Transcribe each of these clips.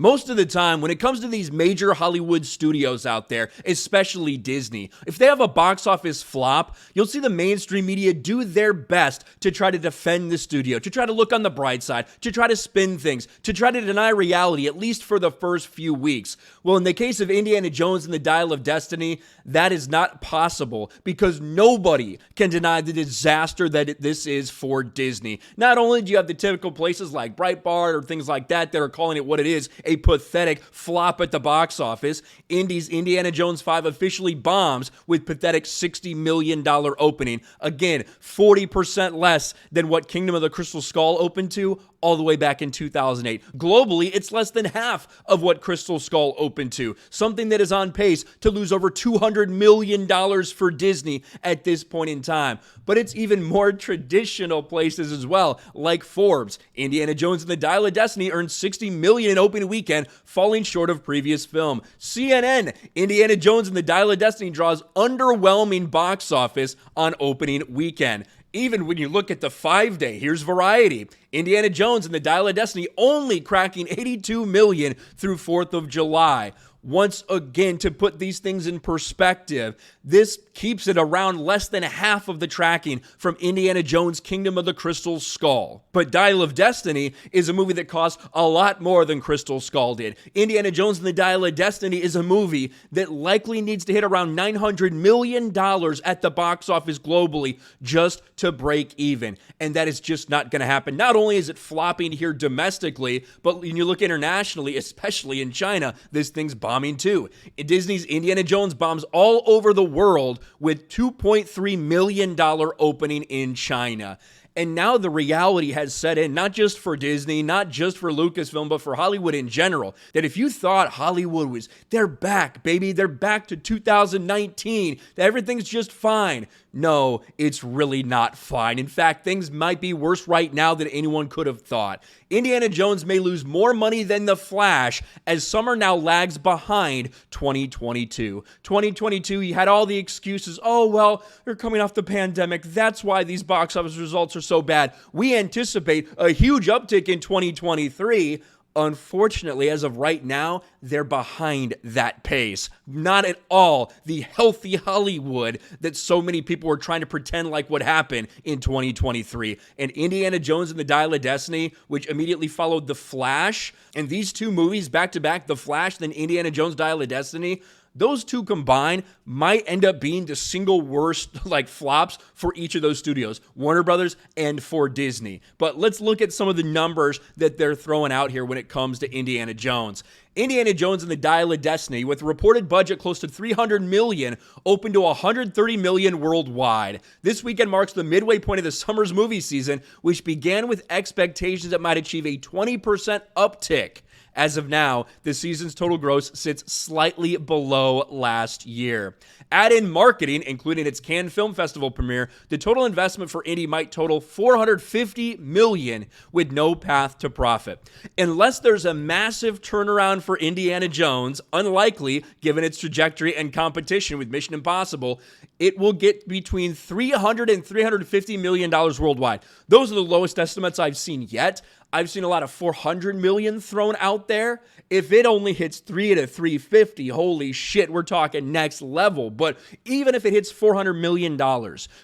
Most of the time, when it comes to these major Hollywood studios out there, especially Disney, if they have a box office flop, you'll see the mainstream media do their best to try to defend the studio, to try to look on the bright side, to try to spin things, to try to deny reality, at least for the first few weeks. Well, in the case of Indiana Jones and the Dial of Destiny, that is not possible because nobody can deny the disaster that this is for Disney. Not only do you have the typical places like Breitbart or things like that are calling it what it is, a pathetic flop at the box office. Indy's Indiana Jones 5 officially bombs with pathetic $60 million opening. Again, 40% less than what Kingdom of the Crystal Skull opened to all the way back in 2008. Globally, it's less than half of what Crystal Skull opened to, something that is on pace to lose over $200 million for Disney at this point in time. But it's even more traditional places as well, like Forbes. Indiana Jones and the Dial of Destiny earned $60 million in opening weekend, falling short of previous film. CNN, Indiana Jones and the Dial of Destiny draws underwhelming box office on opening weekend. Even when you look at the 5-day, here's Variety. Indiana Jones and the Dial of Destiny only cracking $82 million through 4th of July. Once again, to put these things in perspective, this keeps it around less than half of the tracking from Indiana Jones' Kingdom of the Crystal Skull. But Dial of Destiny is a movie that costs a lot more than Crystal Skull did. Indiana Jones and the Dial of Destiny is a movie that likely needs to hit around $900 million at the box office globally just to break even. And that is just not going to happen. Not only is it flopping here domestically, but when you look internationally, especially in China, this thing's bombing too. Disney's Indiana Jones bombs all over the world with $2.3 million opening in China. And now the reality has set in, not just for Disney, not just for Lucasfilm, but for Hollywood in general, that if you thought Hollywood was, they're back, baby, they're back to 2019, that everything's just fine. No, it's really not fine. In fact, things might be worse right now than anyone could have thought. Indiana Jones may lose more money than The Flash as summer now lags behind 2022. 2022, you had all the excuses. Oh, well, they're coming off the pandemic. That's why these box office results are so bad. We anticipate a huge uptick in 2023. Unfortunately, as of right now, they're behind that pace. Not at all the healthy Hollywood that so many people were trying to pretend like would happen in 2023. And Indiana Jones and the Dial of Destiny, which immediately followed The Flash, and these two movies back to back, The Flash, then Indiana Jones, Dial of Destiny, those two combined might end up being the single worst flops for each of those studios, Warner Brothers and for Disney. But let's look at some of the numbers that they're throwing out here when it comes to Indiana Jones. Indiana Jones and the Dial of Destiny, with a reported budget close to $300 million, opened to $130 million worldwide. This weekend marks the midway point of the summer's movie season, which began with expectations that might achieve a 20% uptick. As of now, the season's total gross sits slightly below last year. Add in marketing, including its Cannes Film Festival premiere, the total investment for Indy might total $450 million with no path to profit. Unless there's a massive turnaround for Indiana Jones, unlikely given its trajectory and competition with Mission Impossible, it will get between $300 and $350 million worldwide. Those are the lowest estimates I've seen yet. I've seen a lot of $400 million thrown out there. If it only hits 3 to 350, holy shit, we're talking next level. But even if it hits $400 million,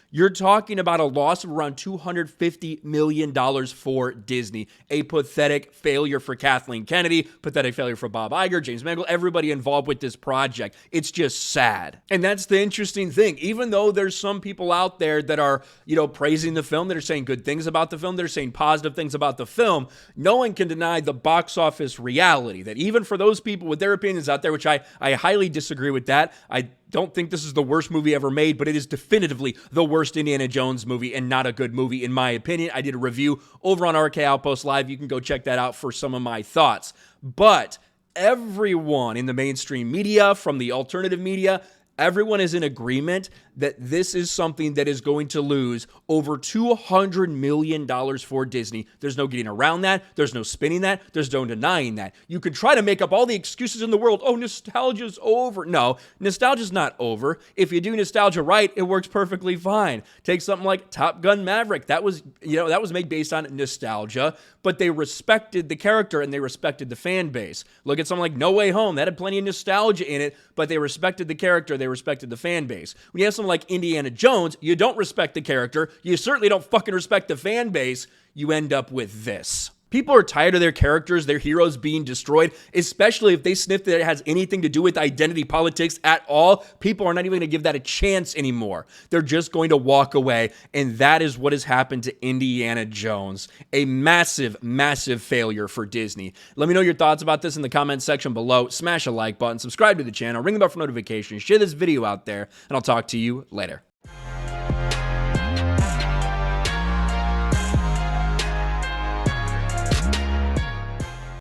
you're talking about a loss of around $250 million for Disney. A pathetic failure for Kathleen Kennedy, pathetic failure for Bob Iger, James Mangold, everybody involved with this project. It's just sad. And that's the interesting thing. Even though there's some people out there that are, praising the film, that are saying good things about the film, that are saying positive things about the film, no one can deny the box office reality that even for those people with their opinions out there, which I highly disagree with that. I don't think this is the worst movie ever made, but it is definitively the worst Indiana Jones movie and not a good movie in my opinion. I did a review over on RK Outpost Live. You can go check that out for some of my thoughts. But everyone in the mainstream media, from the alternative media, everyone is in agreement that this is something that is going to lose over $200 million for Disney. There's no getting around that. There's no spinning that. There's no denying that. You could try to make up all the excuses in the world. Oh, nostalgia's over. No, nostalgia's not over. If you do nostalgia right, it works perfectly fine. Take something like Top Gun Maverick. That was made based on nostalgia, but they respected the character and they respected the fan base. Look at something like No Way Home. That had plenty of nostalgia in it, but they respected the character, they respected the fan base. When you have something like Indiana Jones, you don't respect the character, you certainly don't fucking respect the fan base, you end up with this. People are tired of their characters, their heroes being destroyed, especially if they sniff that it has anything to do with identity politics at all. People are not even going to give that a chance anymore. They're just going to walk away, and that is what has happened to Indiana Jones. A massive, massive failure for Disney. Let me know your thoughts about this in the comments section below. Smash a like button, subscribe to the channel, ring the bell for notifications, share this video out there, and I'll talk to you later.